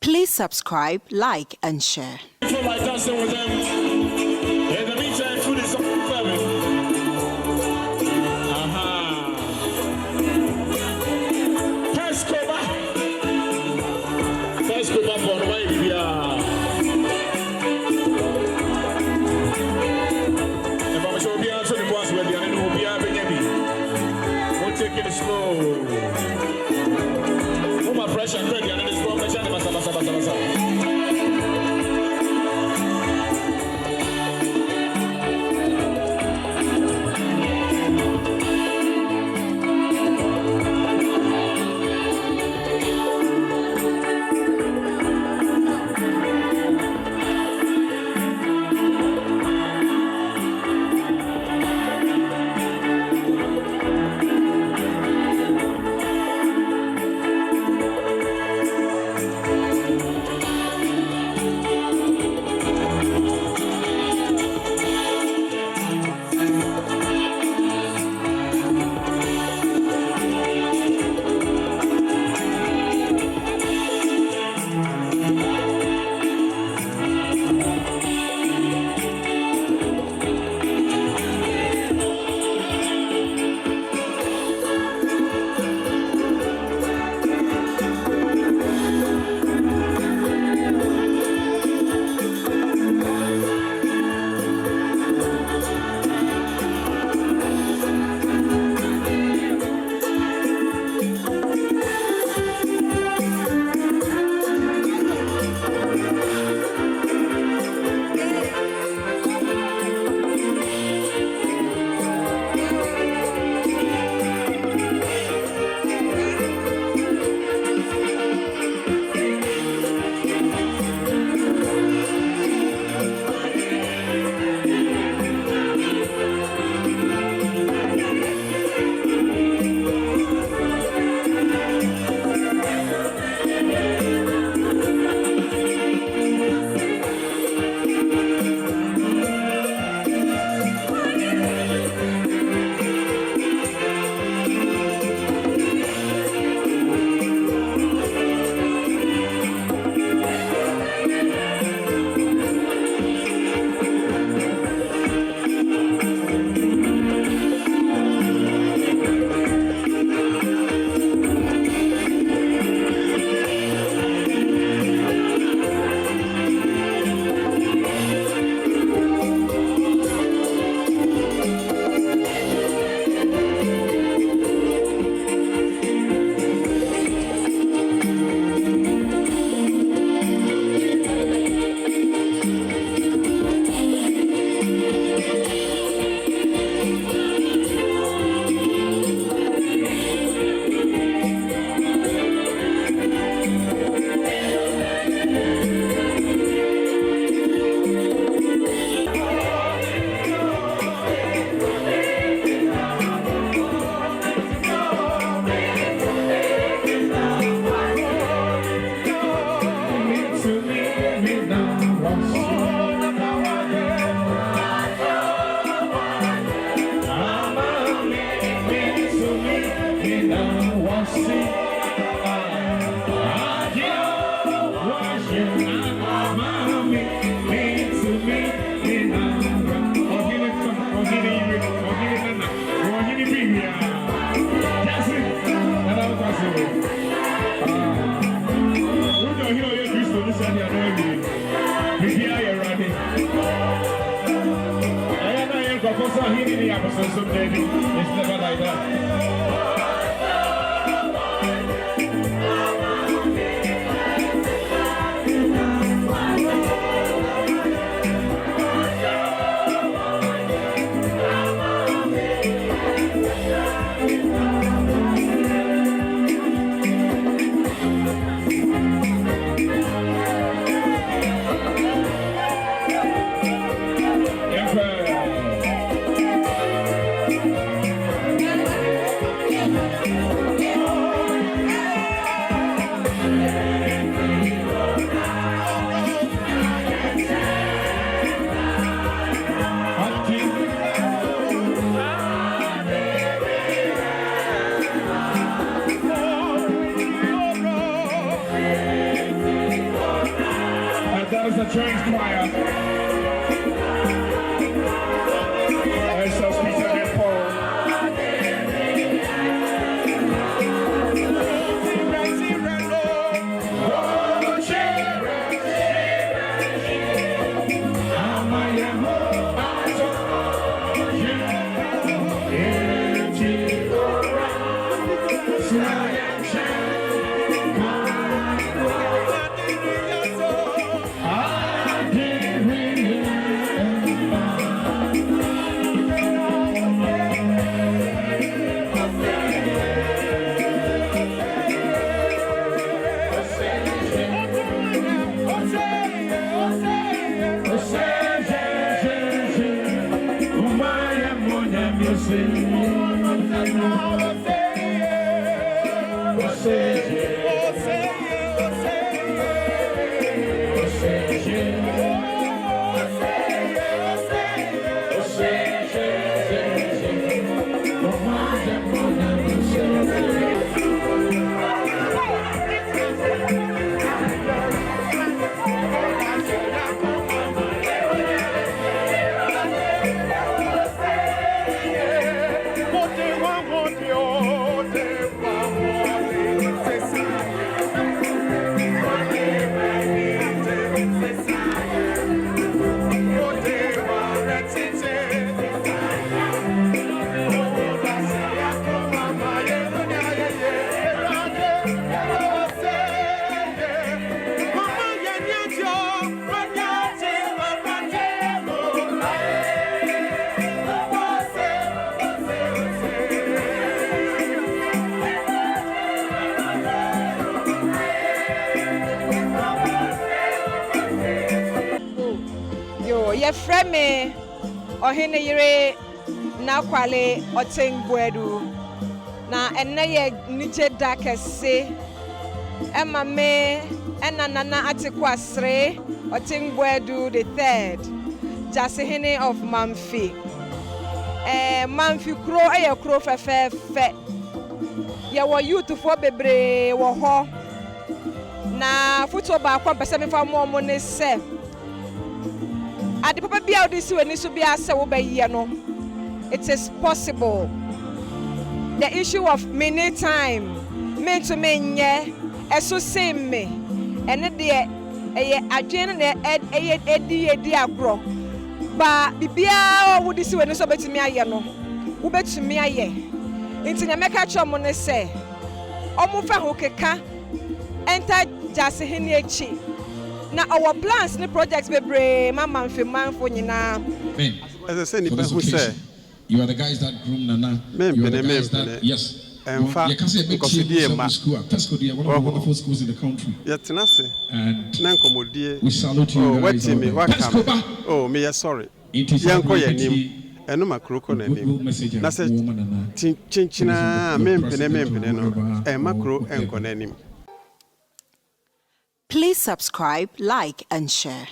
Please subscribe, like, and share. I feel like dancing with them. In the meantime, food is serving. First go back for the way we are. If I'm sure we are to the boss where they are, no, we are being we'll take it slow. Oh, my fresh and ready, and it's from the channel. It's never like that. James Choir. S.S. Peter and Paul. Ye frame ohene yire na kwale otengwedu na enne ye nije dakese ema me ena nana atikwasre otengwedu the third jasehene of Mamfi Mamfi kro eye kro fefefe ye wo youth fo bebre wo ho na futo ba kwa pese me fa mo ne se ade papa bia odisi wani so bia se wo bayiye no it is possible. The issue of many time me to me nye eso same me ene de eye adwen na edi agro ba bibia wo disi wani so betimi aye no wo betimi aye ntinya meka chomo ne se omo fa ho keka enter jase hini echi na our plans ni projects bebre mama mfemanfo nyina as I say nipa who say you are the guys that groom Nana. You are the guys that yes. In fact, you can say a big team in school. Tesco, they are one of the wonderful schools in the country. And we salute you guys. Oh, me sorry. Yanko yanim. Eno makroko na nim. Na se chinchina mempene no. Makro enko na nim. Please subscribe, like, and share.